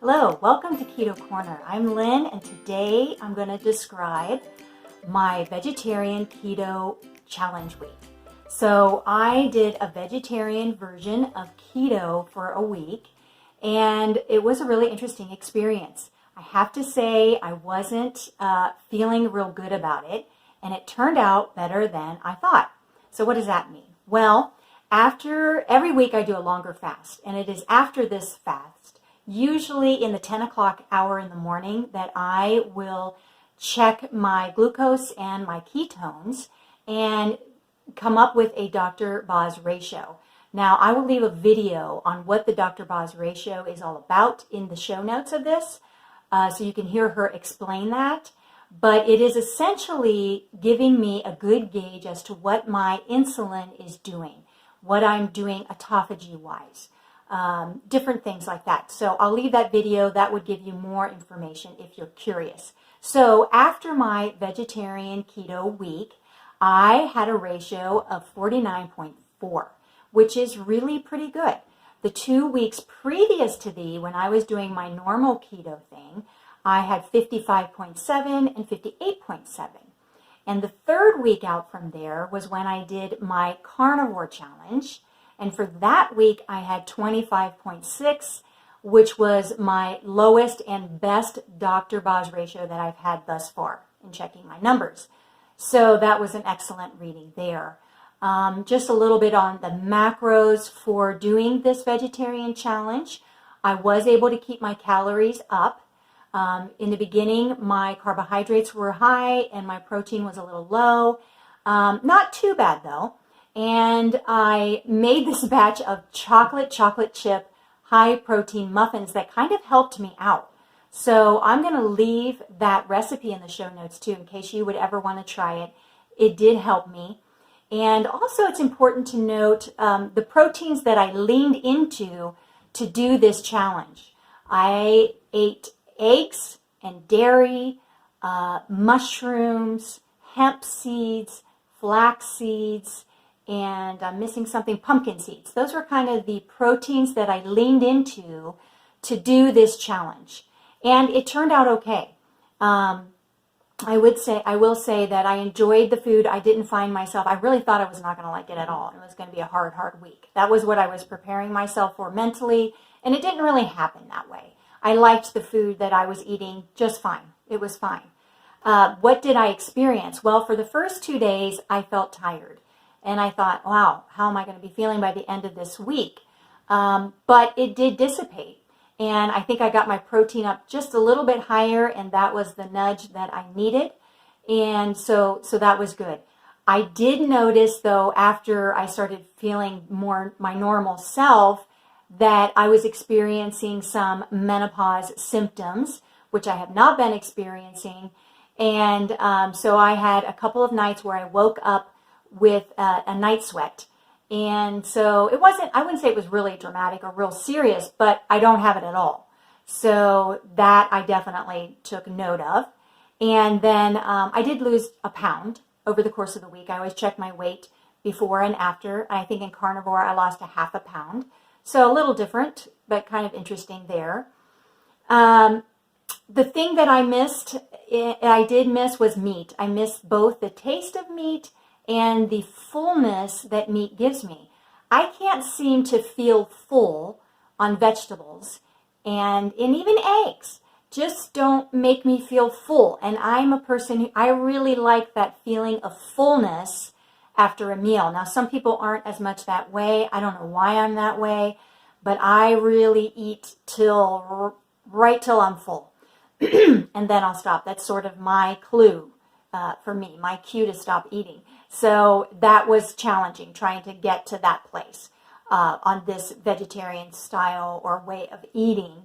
Hello, welcome to Keto Corner. I'm Lynn, and today I'm going to describe my vegetarian keto challenge week. So I did a vegetarian version of keto for a week, and it was a really interesting experience. I have to say I wasn't feeling real good about it, and it turned out better than I thought. So what does that mean? Well, after every week I do a longer fast, and it is after this fast, usually in the 10 o'clock hour in the morning, that I will check my glucose and my ketones and come up with a Dr. Boz ratio. Now, I will leave a video on what the Dr. Boz ratio is all about in the show notes of this, so you can hear her explain that. But it is essentially giving me a good gauge as to what my insulin is doing, what I'm doing autophagy-wise. Different things like that. So I'll leave that video. That would give you more information if you're curious. So after my vegetarian keto week, I had a ratio of 49.4, which is really pretty good. The 2 weeks previous to when I was doing my normal keto thing, I had 55.7 and 58.7. And the third week out from there was when I did my carnivore challenge. And for that week, I had 25.6, which was my lowest and best Dr. Boz ratio that I've had thus far in checking my numbers. So that was an excellent reading there. Just a little bit on the macros for doing this vegetarian challenge. I was able to keep my calories up. In the beginning, my carbohydrates were high and my protein was a little low. Not too bad though. And I made this batch of chocolate chip, high protein muffins that kind of helped me out. So I'm going to leave that recipe in the show notes too, in case you would ever want to try it. It did help me. And also it's important to note the proteins that I leaned into to do this challenge. I ate eggs and dairy, mushrooms, hemp seeds, flax seeds, and I'm missing something, pumpkin seeds. Those were kind of the proteins that I leaned into to do this challenge. And it turned out okay. I will say that I enjoyed the food. I didn't find myself, I really thought I was not going to like it at all. It was going to be a hard week. That was what I was preparing myself for mentally, and it didn't really happen that way. I liked the food that I was eating just fine. It was fine. What did I experience? Well, for the first 2 days, I felt tired. And I thought, wow, how am I going to be feeling by the end of this week? But it did dissipate. And I think I got my protein up just a little bit higher, and that was the nudge that I needed. And so that was good. I did notice, though, after I started feeling more my normal self, that I was experiencing some menopause symptoms, which I have not been experiencing. And so I had a couple of nights where I woke up with a night sweat. And so it wasn't, I wouldn't say it was really dramatic or real serious, but I don't have it at all. So that I definitely took note of. And then I did lose a pound over the course of the week. I always check my weight before and after. I think in carnivore I lost a half a pound. So a little different, but kind of interesting there. The thing that I did miss was meat. I missed both the taste of meat and the fullness that meat gives me. I can't seem to feel full on vegetables, and even eggs just don't make me feel full. And I'm a person who, I really like that feeling of fullness after a meal. Now, some people aren't as much that way. I don't know why I'm that way, but I really eat right till I'm full. And then I'll stop. That's sort of my clue for me, my cue to stop eating. So that was challenging, trying to get to that place on this vegetarian style or way of eating.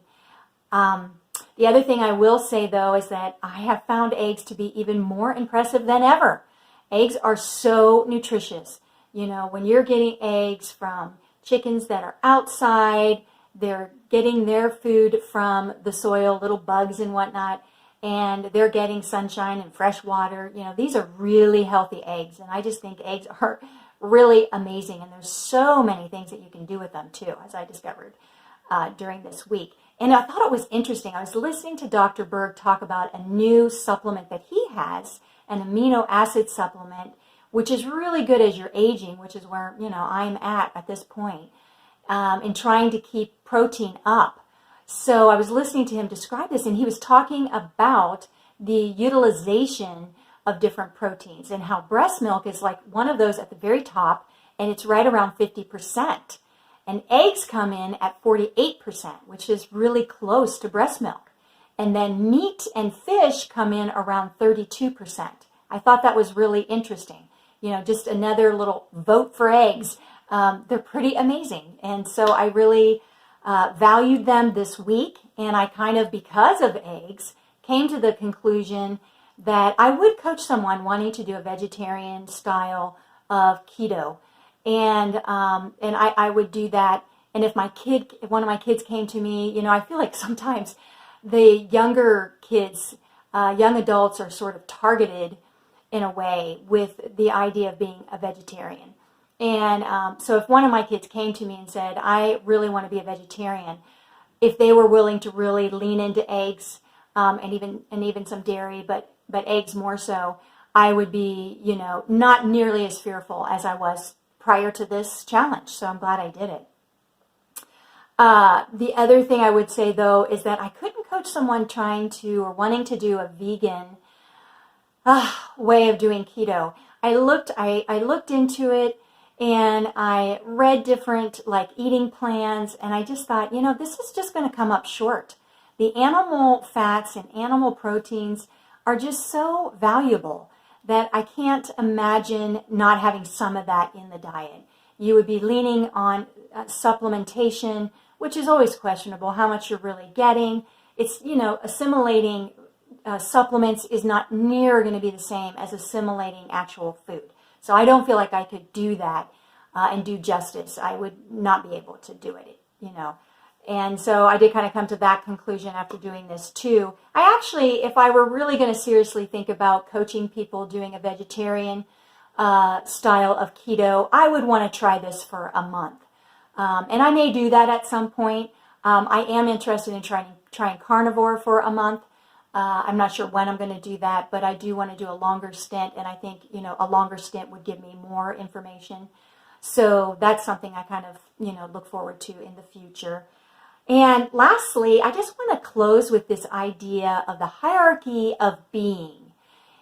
The other thing I will say, though, is that I have found eggs to be even more impressive than ever. Eggs are so nutritious. You know, when you're getting eggs from chickens that are outside, they're getting their food from the soil, little bugs and whatnot, and they're getting sunshine and fresh water. You know, these are really healthy eggs, and I just think eggs are really amazing, and there's so many things that you can do with them too, as I discovered during this week. And I thought it was interesting. I was listening to Dr. Berg talk about a new supplement that he has, an amino acid supplement, which is really good as you're aging, which is where, I'm at this point, in trying to keep protein up. So I was listening to him describe this, and he was talking about the utilization of different proteins and how breast milk is like one of those at the very top, and it's right around 50%. And eggs come in at 48%, which is really close to breast milk. And then meat and fish come in around 32%. I thought that was really interesting. Just another little vote for eggs. They're pretty amazing. And so I really valued them this week. And I kind of, because of eggs, came to the conclusion that I would coach someone wanting to do a vegetarian style of keto. And I would do that. And if one of my kids came to me, I feel like sometimes the younger kids, young adults are sort of targeted in a way with the idea of being a vegetarian. And so if one of my kids came to me and said, I really want to be a vegetarian, if they were willing to really lean into eggs, and even some dairy, but eggs more so, I would be, not nearly as fearful as I was prior to this challenge. So I'm glad I did it. The other thing I would say, though, is that I couldn't coach someone trying to or wanting to do a vegan way of doing keto. I looked into it, and I read different eating plans, and I just thought, this is just going to come up short. The animal fats and animal proteins are just so valuable that I can't imagine not having some of that in the diet. You would be leaning on supplementation, which is always questionable how much you're really getting. It's, assimilating supplements is not near going to be the same as assimilating actual food. So I don't feel like I could do that and do justice. I would not be able to do it, And so I did kind of come to that conclusion after doing this too. I actually, if I were really going to seriously think about coaching people doing a vegetarian style of keto, I would want to try this for a month. And I may do that at some point. I am interested in trying carnivore for a month. I'm not sure when I'm going to do that, but I do want to do a longer stint. And I think, a longer stint would give me more information. So that's something I kind of, look forward to in the future. And lastly, I just want to close with this idea of the hierarchy of being.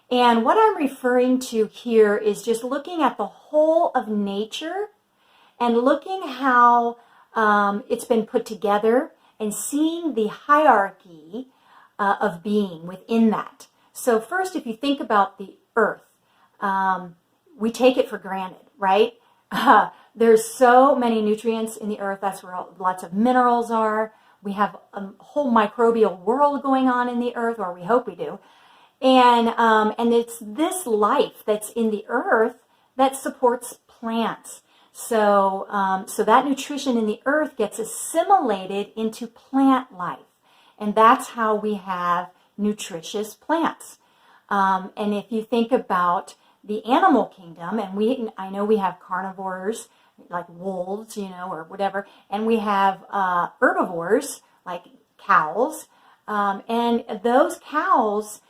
And what I'm referring to here is just looking at the whole of nature and looking how it's been put together and seeing the hierarchy of being within that. So first, if you think about the earth, we take it for granted, right? There's so many nutrients in the earth. That's where lots of minerals are. We have a whole microbial world going on in the earth, or we hope we do. And it's this life that's in the earth that supports plants. So that nutrition in the earth gets assimilated into plant life. And that's how we have nutritious plants. And if you think about the animal kingdom, and I know we have carnivores like wolves, or whatever, and we have herbivores like cows, and those cows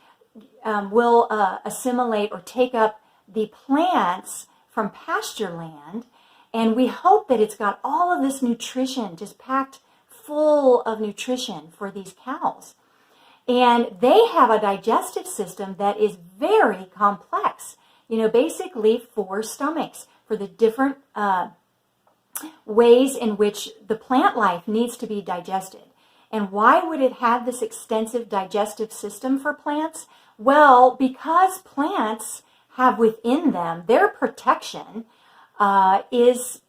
will assimilate or take up the plants from pasture land, and we hope that it's got all of this nutrition just packed full of nutrition for these cows. And they have a digestive system that is very complex. Basically 4 stomachs for the different ways in which the plant life needs to be digested. And why would it have this extensive digestive system for plants? Well, because plants have within them, their protection is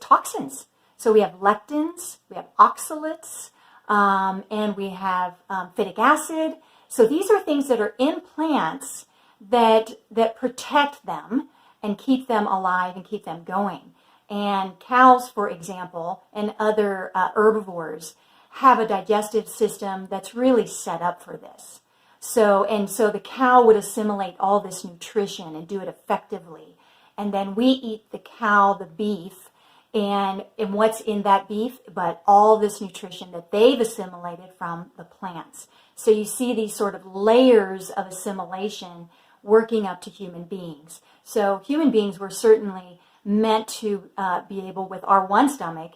toxins. So we have lectins, we have oxalates, and we have phytic acid. So these are things that are in plants that protect them and keep them alive and keep them going. And cows, for example, and other herbivores have a digestive system that's really set up for this. So the cow would assimilate all this nutrition and do it effectively. And then we eat the cow, the beef, and what's in that beef, but all this nutrition that they've assimilated from the plants. So you see these sort of layers of assimilation working up to human beings. So human beings were certainly meant to be able, with our one stomach,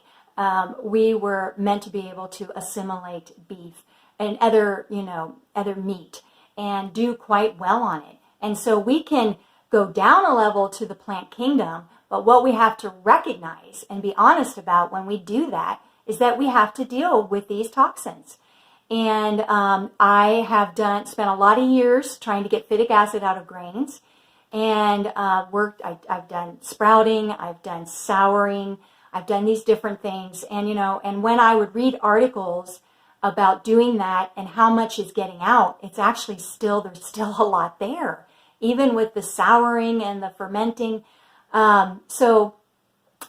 we were meant to be able to assimilate beef and other meat and do quite well on it. And so we can go down a level to the plant kingdom, but what we have to recognize and be honest about when we do that is that we have to deal with these toxins. And I have spent a lot of years trying to get phytic acid out of grains, and I've done sprouting, I've done souring, I've done these different things. And, and when I would read articles about doing that and how much is getting out, it's actually there's still a lot there, even with the souring and the fermenting. So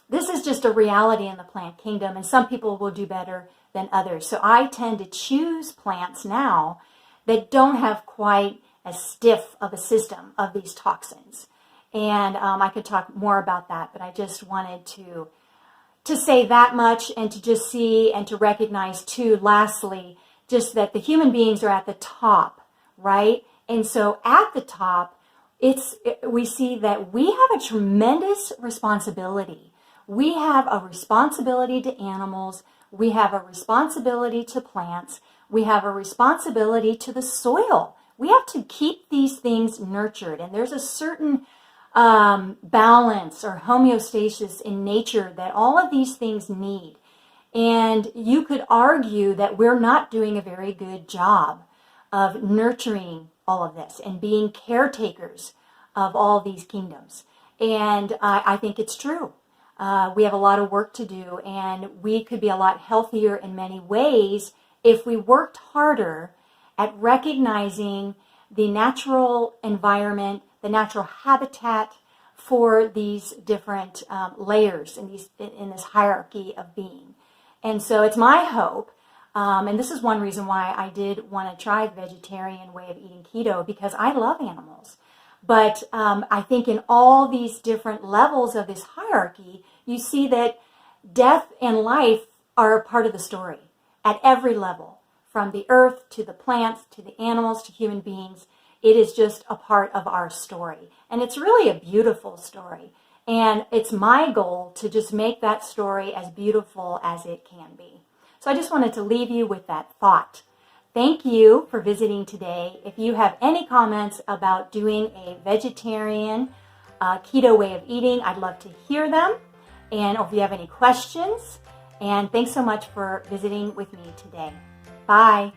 this is just a reality in the plant kingdom, and some people will do better than others. So I tend to choose plants now that don't have quite as stiff of a system of these toxins. And I could talk more about that, but I just wanted to say that much, and to just see and to recognize too, lastly, just that the human beings are at the top, right? And so at the top, we see that we have a tremendous responsibility. We have a responsibility to animals. We have a responsibility to plants. We have a responsibility to the soil. We have to keep these things nurtured. And there's a certain balance or homeostasis in nature that all of these things need. And you could argue that we're not doing a very good job of nurturing all of this and being caretakers of all these kingdoms. And I think it's true. We have a lot of work to do, and we could be a lot healthier in many ways if we worked harder at recognizing the natural environment, the natural habitat for these different layers in this hierarchy of being. And so it's my hope, and this is one reason why I did want to try the vegetarian way of eating keto, because I love animals. But I think in all these different levels of this hierarchy, you see that death and life are a part of the story at every level, from the earth to the plants to the animals to human beings. It is just a part of our story. And it's really a beautiful story. And it's my goal to just make that story as beautiful as it can be. So I just wanted to leave you with that thought. Thank you for visiting today. If you have any comments about doing a vegetarian keto way of eating, I'd love to hear them. And if you have any questions, and thanks so much for visiting with me today. Bye.